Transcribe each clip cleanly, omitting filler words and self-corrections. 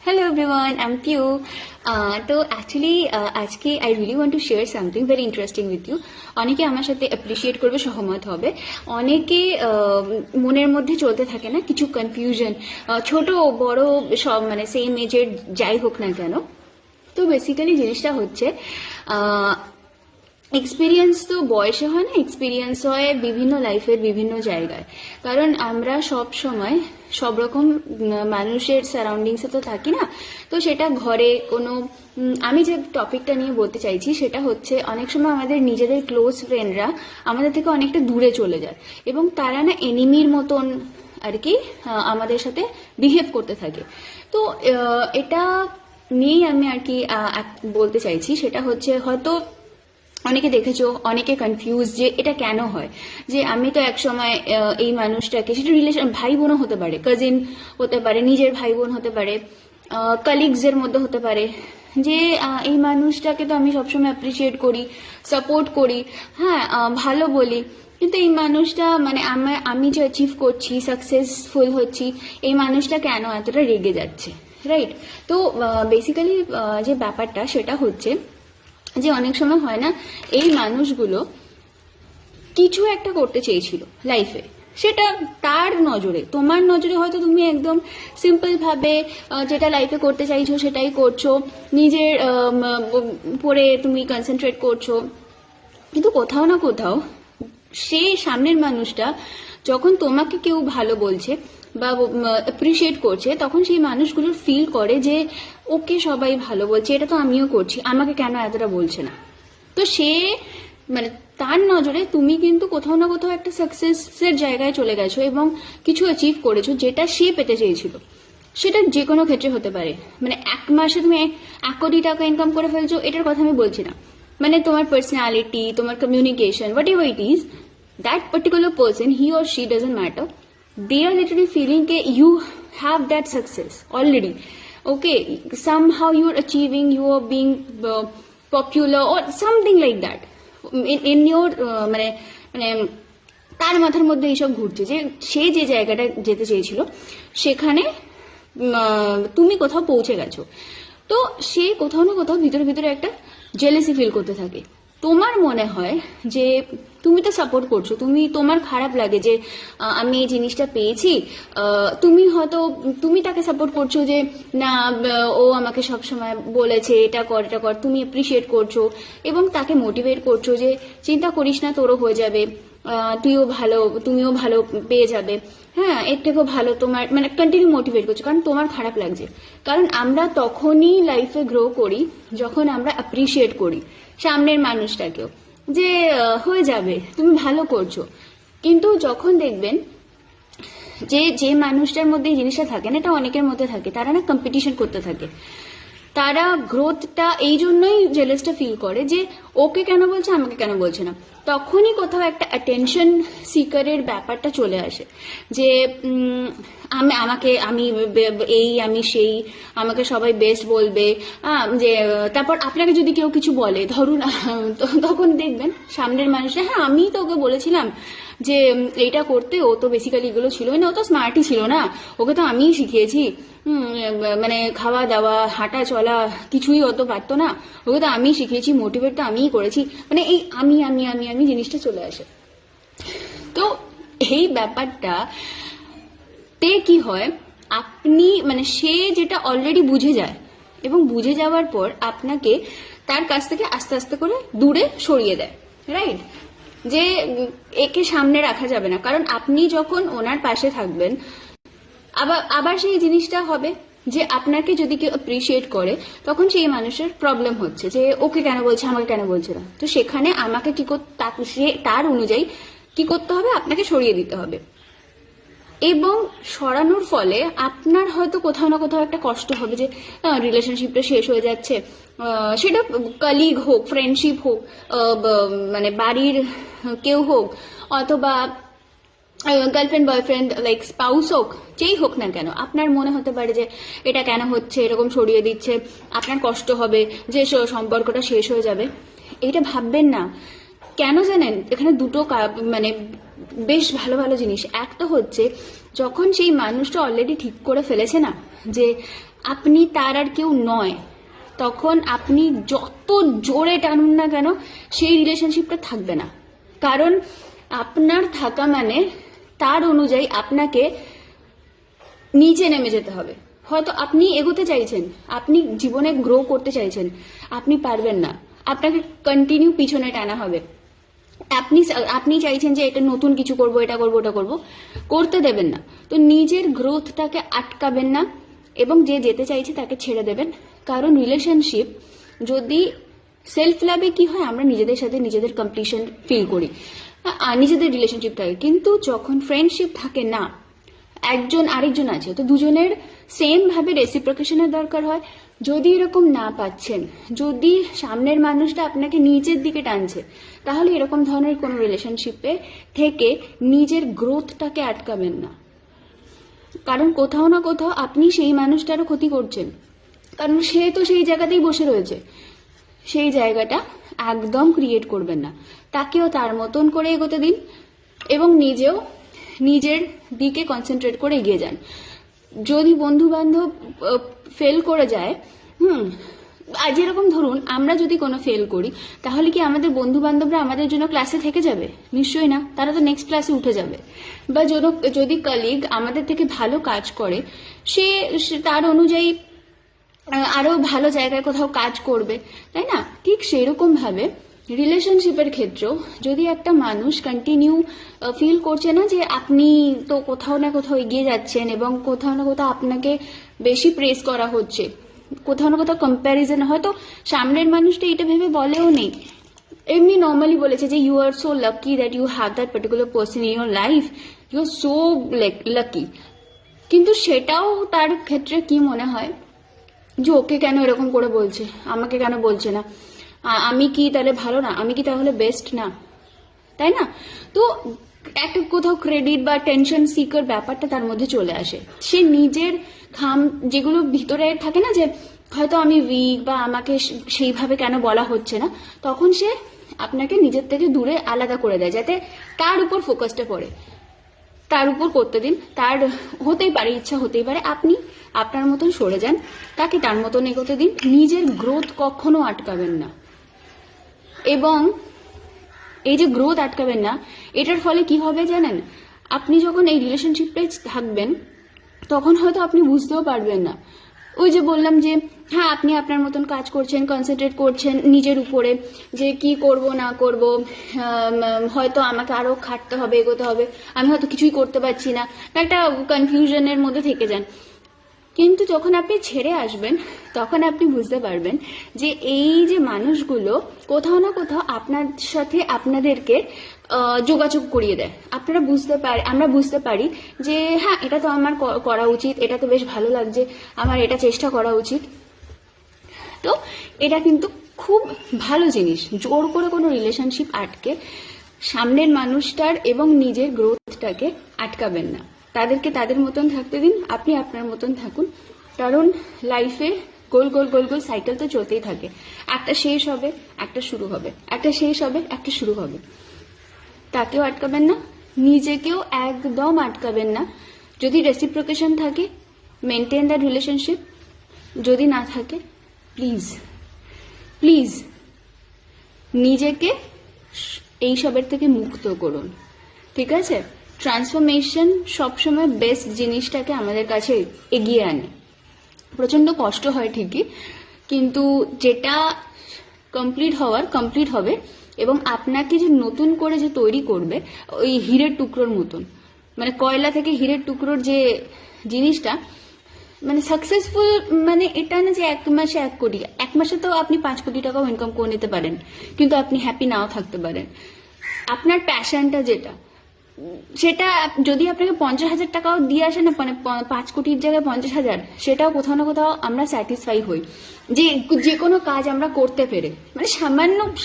Hello everyone, I'm Piu. তো actually আজকে I really want to share something very interesting with you. অনেকে আমার সাথে অ্যাপ্রিসিয়েট করবে, সহমত হবে। অনেকে মনের মধ্যে চলতে থাকে না কিছু কনফিউশন, ছোট বড় সব, মানে সেম এজের যাই হোক না কেন। তো বেসিক্যালি জিনিসটা হচ্ছে এক্সপিরিয়েন্স তো বয়সে হয় না, এক্সপিরিয়েন্স হয় বিভিন্ন লাইফের বিভিন্ন জায়গায়। কারণ আমরা সব সময় সব রকম মানুষের সারাউন্ডিংসে তো থাকি না। তো সেটা ঘরে কোনো আমি যে টপিকটা নিয়ে বলতে চাইছি সেটা হচ্ছে অনেক সময় আমাদের নিজেদের ক্লোজ ফ্রেন্ডরা আমাদের থেকে অনেকটা দূরে চলে যায় এবং তারা না এনিমির মতন আর কি আমাদের সাথে বিহেভ করতে থাকে। তো এটা নিয়েই আমি আর কি বলতে চাইছি। সেটা হচ্ছে হয়তো অনেকে দেখেছো, অনেকে কনফিউজ যে এটা কেন হয়, যে আমি তো এক সময় এই মানুষটাকে, সেটা রিলেশন ভাই বোনও হতে পারে, কাজিন হতে পারে, নিজের ভাই বোন হতে পারে, কালিগস এর মধ্যে হতে পারে, যে এই মানুষটাকে তো আমি সবসময় অ্যাপ্রিসিয়েট করি, সাপোর্ট করি, হ্যাঁ ভালো বলি, কিন্তু এই মানুষটা মানে আমি যে অ্যাচিভ করছি, সাকসেসফুল হচ্ছি, এই মানুষটা কেন এতটা রেগে যাচ্ছে, রাইট? তো বেসিক্যালি যে ব্যাপারটা সেটা হচ্ছে যে অনেক সময় হয় না, এই মানুষগুলো কিছু একটা করতে চেয়েছিল লাইফে, সেটা তার নজরে, তোমার নজরে হয়তো তুমি একদম সিম্পল ভাবে যেটা লাইফে করতে চাইছো সেটাই করছো, নিজের পরে তুমি কনসেন্ট্রেট করছো, কিন্তু কোথাও না কোথাও সেই সামনের মানুষটা যখন তোমাকে কেউ ভালো বলছে বা অ্যাপ্রিসিয়েট করছে, তখন সেই মানুষগুলো ফিল করে যে ওকে সবাই ভালো বলছে, এটা তো আমিও করছি, আমাকে কেন এতটা বলছে না। তো সে মানে তার নজরে তুমি কিন্তু কোথাও না কোথাও একটা সাকসেসের জায়গায় চলে গেছো এবং কিছু অ্যাচিভ করেছো যেটা সে পেতে চেয়েছিল। সেটা যে কোনো ক্ষেত্রে হতে পারে, মানে এক মাসে তুমি 1 কোটি টাকা ইনকাম করে ফেলছো, এটার কথা আমি বলছি না। মানে তোমার পার্সোনালিটি, তোমার communication, what ever it is, that particular person, he or she doesn't matter, they are literally feeling that you have that success already, okay, somehow you are achieving, you are being popular or something like that in your মানে মানে তার মাথার মধ্যে এইসব ঘুরছে যে সে যে জায়গাটা যেতে চেয়েছিল সেখানে তুমি কোথাও পৌঁছে গেছো। তো সে কোথাও না কোথাও ভিতরে ভিতরে একটা জেলেসি ফিল করতে থাকে। তোমার মনে হয় যে তুমি তো সাপোর্ট করছো, তোমার খারাপ লাগে যে আমি এই জিনিসটা পেয়েছি, তুমি তাকে সাপোর্ট করছো যে না ও আমাকে সব সময় বলেছে এটা কর এটা কর, তুমি অ্যাপ্রিসিয়েট করছো এবং তাকে মোটিভেট করছো যে চিন্তা করিস না, তোরও হয়ে যাবে, তুমিও ভালো পেয়ে যাবে, হ্যাঁ এর থেকেও ভালো, তোমার মানে কন্টিনিউ মোটিভেট করছো কারণ তোমার খারাপ লাগছে। কারণ আমরা তখনই লাইফে গ্রো করি যখন আমরা অ্যাপ্রিসিয়েট করি সামনের মানুষটাকেও, যে হয়ে যাবে, তুমি ভালো করছো। কিন্তু যখন দেখবেন যে যে মানুষটার মধ্যে এই জিনিসটা থাকে না, এটা অনেকের মধ্যে থাকে, তারা না কম্পিটিশন করতে থাকে, তারা গ্রোথটা এই জন্যই জেলাসটা ফিল করে যে ওকে কেন বলছে, আমাকে কেন বলছে না। তখনই কোথাও একটা অ্যাটেনশন সিকারের ব্যাপারটা চলে আসে যে আমি সেই, আমাকে সবাই বেস্ট বলবে, যে তারপর আপনাকে যদি কেউ কিছু বলে, ধরুন তখন দেখবেন সামনের মানুষরা, হ্যাঁ আমি তো ওকে বলেছিলাম যে এইটা করতে, ও তো বেসিক্যালি এগুলো ছিলই না, ও তো স্মার্টই ছিল না, ওকে তো আমিই শিখিয়েছি, মানে খাওয়া দাওয়া হাঁটা চলা কিছুই অত পারতো না, ওকে তো আমি শিখিয়েছি, মোটিভেট তো আমিই করেছি, মানে এই আমি জিনিসটা চলে আসে। তো এই ব্যাপারটা তে কি হয়, আপনি মানে সে যেটা অলরেডি বুঝে যায় এবং বুঝে যাওয়ার পর আপনাকে তার কাছ থেকে আস্তে আস্তে করে দূরে সরিয়ে দেয়, রাইট? যে একে সামনে রাখা যাবে না, কারণ আপনি যখন ওনার পাশে থাকবেন আবার সেই জিনিসটা হবে যে আপনাকে যদি কেউ অ্যাপ্রিসিয়েট করে তখন সেই মানুষের প্রবলেম হচ্ছে যে ওকে কেন বলছে, আমাকে কেন বলছে না। তো সেখানে আমাকে কি তার অনুযায়ী কি করতে হবে, আপনাকে সরিয়ে দিতে হবে। এবং সরানোর ফলে আপনার হয়তো কোথাও না কোথাও একটা কষ্ট হবে যে রিলেশনশিপটা শেষ হয়ে যাচ্ছে, সেটা কলিগ হোক, ফ্রেন্ডশিপ হোক, মানে বাড়ির কেউ হোক, অথবা গার্লফ্রেন্ড বয়ফ্রেন্ড লাইক স্পাউস হোক, যেই হোক না কেন, আপনার মনে হতে পারে যে এটা কেন হচ্ছে, এরকম সরিয়ে দিচ্ছে, আপনার কষ্ট হবে যে সম্পর্কটা শেষ হয়ে যাবে। এইটা ভাববেন না। কেন জানেন, এখানে দুটো মানে বেশ ভালো ভালো জিনিস। একটা হচ্ছে যখন সেই মানুষটা অলরেডি ঠিক করে ফেলেছে না যে আপনি তার আর কেউ নয়, তখন আপনি যত জোরে টানুন না কেন সেই রিলেশনশিপটা থাকবে না। কারণ আপনার থাকা মানে তার অনুযায়ী আপনাকে নিচে নেমে যেতে হবে। হয়তো আপনি এগোতে চাইছেন, আপনি জীবনে গ্রো করতে চাইছেন, আপনি পারবেন না, আপনাকে কন্টিনিউ পিছনে টানা হবে। আপনি আপনি চাইছেন যে এটা নতুন কিছু করব, এটা করব, ওটা করব, করতে দেবেন না। তো নিজের গ্রোথটাকে আটকাবেন না এবং যে যেতে চাইছে তাকে ছেড়ে দেবেন। কারণ রিলেশনশিপ যদি সেলফ লাভে কি হয়, আমরা নিজেদের সাথে নিজেদের কমপ্লিশন ফিল করি, নিজেদের রিলেশনশিপ থাকে। কিন্তু যখন ফ্রেন্ডশিপ থাকে না, একজন আরেকজন আছে, তো দুজনের সেম ভাবে রেসিপ্রোকেশনের দরকার হয়। যদি এরকম না পাচ্ছেন, যদি সামনের মানুষটা আপনাকে নিচের দিকে টানছে, তাহলে এরকম ধরনের কোনো রিলেশনশিপে থেকে নিজের গ্রোথটাকে আটকাবেন না। কারণ কোথাও না কোথাও আপনি সেই মানুষটারও ক্ষতি করছেন, কারণ সে তো সেই জায়গাতেই বসে রয়েছে। সেই জায়গাটা একদম ক্রিয়েট করবেন না, তাকেও তার মতন করে এগোতে দিন এবং নিজেও নিজের দিকে কনসেন্ট্রেট করে এগিয়ে যান। যদি বন্ধু বান্ধব ফেল করে যায়, আর যেরকম ধরুন আমরা যদি কোনো ফেল করি, তাহলে কি আমাদের বন্ধু বান্ধবরা আমাদের জন্য ক্লাসে থেকে যাবে? নিশ্চয়ই না, তারা তো নেক্সট ক্লাসে উঠে যাবে। বা যদি কলিগ আমাদের থেকে ভালো কাজ করে, সে তার অনুযায়ী আরো ভালো জায়গায় কোথাও কাজ করবে, তাই না? ঠিক সেরকম ভাবে রিলেশনশিপের ক্ষেত্রেও যদি একটা মানুষ কন্টিনিউ ফিল করছে না যে আপনি তো কোথাও না কোথাও এগিয়ে যাচ্ছেন এবং কোথাও না কোথাও আপনাকে বেশি প্রেস করা হচ্ছে, কোথাও না কোথাও কম্প্যারিজন, হয়তো সামনের মানুষটা এটা ভেবে বলেও নেই, এমনি নর্মালি বলেছে যে you are so lucky that you have that particular person in your life, you are so lucky. কিন্তু সেটাও তার ক্ষেত্রে কি মনে হয় যে ওকে কেন এরকম করে বলছে, আমাকে কেন বলছে না, আমি কি তাহলে ভালো না, আমি কি তাহলে বেস্ট না, তাই না? তো একটা কোথাও ক্রেডিট বা টেনশন সিকার ব্যাপারটা তার মধ্যে চলে আসে। সে নিজের খাম যেগুলো ভিতরে থাকে না, যে হয়তো আমি উইক বা আমাকে সেইভাবে কেন বলা হচ্ছে না, তখন সে আপনাকে নিজের থেকে দূরে আলাদা করে দেয়, যাতে তার উপর ফোকাসটা পড়ে। তার উপর করতে দিন, তার হতেই পারে, ইচ্ছা হতেই পারে, আপনি আপনার মতন সরে যান, তাকে তার মতন এগোতে দিন। নিজের গ্রোথ কখনো আটকাবেন না। এবং এই যে গ্রোথ আটকাবেন না, এটার ফলে কি হবে জানেন? আপনি যখন এই রিলেশনশিপে থাকবেন, তখন হয়তো আপনি বুঝতেও পারবেন না। ওই যে বললাম যে হ্যাঁ, আপনি আপনার মতন কাজ করছেন, কনসেন্ট্রেট করছেন নিজের উপরে, যে কি করব না করব, হয়তো আমাকে আরো খাটতে হবে, এগোতে হবে, আমি হয়তো কিছুই করতে পারছি না, একটা কনফিউশনের মধ্যে থেকে যান। কিন্তু যখন আপনি ছেড়ে আসবেন, তখন আপনি বুঝতে পারবেন যে এই যে মানুষগুলো কোথাও না কোথাও আপনার সাথে আপনাদেরকে যোগাযোগ করিয়ে দেয়। আমরা বুঝতে পারি যে হ্যাঁ, এটা তো আমার করা উচিত, এটা তো বেশ ভালো লাগছে, আমার এটা চেষ্টা করা উচিত। তো এটা কিন্তু খুব ভালো জিনিস। জোর করে কোনো রিলেশনশিপ আটকে সামনের মানুষটার এবং নিজের গ্রোথটাকে আটকাবেন না। তাদেরকে তাদের মতন থাকতে দিন, আপনি আপনার মতন থাকুন। কারণ লাইফে গোল গোল গোল গোল সাইকেল তো চলতেই থাকে, একটা শেষ হবে, একটা শুরু হবে, একটা শেষ হবে, একটা শুরু হবে। তাকেও আটকাবেন না, নিজেকেও একদম আটকাবেন না। যদি রেসিপ্রোকেশন থাকে, মেনটেন দ্যাট রিলেশনশিপ। যদি না থাকে, প্লিজ প্লিজ নিজেকে এইসবের থেকে মুক্ত করুন, ঠিক আছে? ট্রান্সফরমেশন সবসময় বেস্ট জিনিসটাকে আমাদের কাছে এগিয়ে আনে। প্রচন্ড কষ্ট হয় ঠিকই, কিন্তু যেটা কমপ্লিট হবে এবং আপনাকে যে নতুন করে যে তৈরি করবে, ওই হীরের টুকরোর মতন, মানে কয়লা থেকে হীরের টুকরোর যে জিনিসটা, মানে সাকসেসফুল, মানে এটা না যে 1 মাসে 1 কোটি, 1 মাসে তো আপনি 5 কোটি টাকাও ইনকাম করে নিতে পারেন, কিন্তু আপনি হ্যাপি নাও থাকতে পারেন। আপনার প্যাশনটা যেটা, সেটা যদি আপনাকে 50,000 টাকাও দিয়ে আসে না, মানে 5 কোটির জায়গায় 50,000, সেটাও কোথাও না কোথাও আমরা স্যাটিসফাই হই যে কোনো কাজ আমরা করতে পেরে। মানে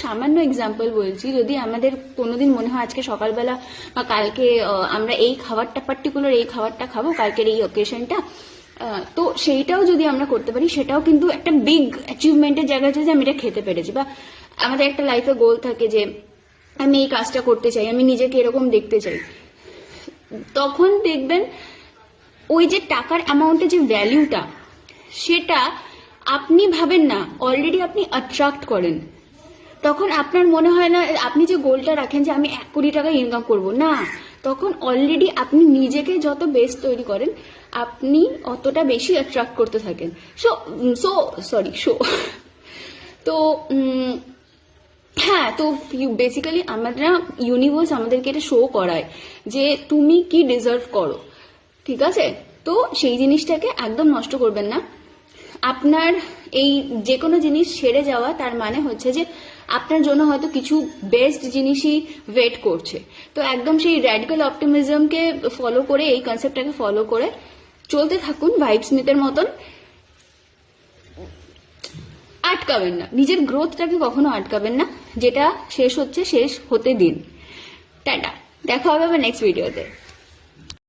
সামান্য এক্সাম্পল বলছি, যদি আমাদের কোনোদিন মনে হয় আজকে সকালবেলা বা কালকে আমরা এই খাবারটা পার্টিকুলার এই খাবারটা খাবো কালকের এই অকেশনটা, তো সেইটাও যদি আমরা করতে পারি, সেটাও কিন্তু একটা বিগ অ্যাচিভমেন্টের জায়গা আছে যে আমি এটা খেতে পেরেছি। বা আমাদের একটা লাইফে গোল থাকে যে আমি এই কাজটা করতে চাই, আমি নিজেকে এরকম দেখতে চাই, তখন দেখবেন ওই যে টাকার অ্যামাউন্টের যে ভ্যালিউটা, সেটা আপনি ভাবেন না, অলরেডি আপনি অ্যাট্রাক্ট করেন। তখন আপনার মনে হয় না, আপনি যে গোলটা রাখেন যে আমি 1 কোটি টাকা ইনকাম করব, না, তখন অলরেডি আপনি নিজেকে যত বেস্ট তৈরি করেন আপনি অতটা বেশি অ্যাট্রাক্ট করতে থাকেন। সো তো হ্যাঁ, তো বেসিক্যালি আমরা, ইউনিভার্স আমাদেরকে এটা শো করায় যে তুমি কি ডিজার্ভ করো, ঠিক আছে? তো সেই জিনিসটাকে একদম নষ্ট করবেন না। আপনার এই যে কোনো জিনিস ছেড়ে যাওয়া তার মানে হচ্ছে যে আপনার জন্য হয়তো কিছু বেস্ট জিনিসই ওয়েট করছে। তো একদম সেই র্যাডিক্যাল অপটিমিজমকে ফলো করে, এই কনসেপ্টটাকে ফলো করে চলতে থাকুন ভাইব স্মিথের মতন। আটকাবেন না, নিজের গ্রোথটাকে কখনো আটকাবেন না। যেটা শেষ হচ্ছে শেষ হতে দিন। টাটা, দেখা হবে আবার নেক্সট ভিডিওতে।